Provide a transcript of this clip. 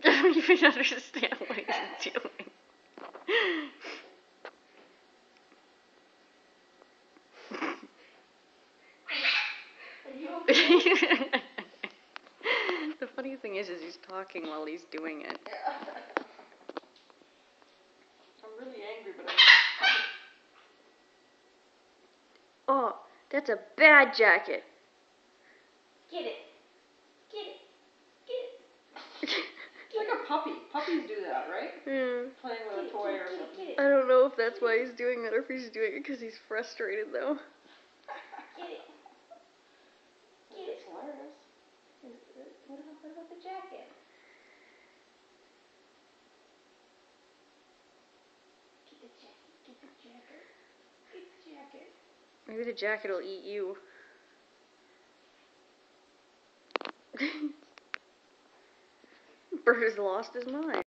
I don't even understand what he's doing. The funny thing is he's talking while he's doing it. Yeah. I'm really angry, but Oh, that's a bad jacket. Get it. Get it. Get it. It's like a puppy. Puppies do that, right? Yeah. Playing with a toy or something. I don't know if that's why he's doing that or if he's doing it because he's frustrated though. Get it. Get it. It's hilarious. What about the jacket? Get the jacket. Get the jacket. Get the jacket. Maybe the jacket will eat you. Bert has lost his mind.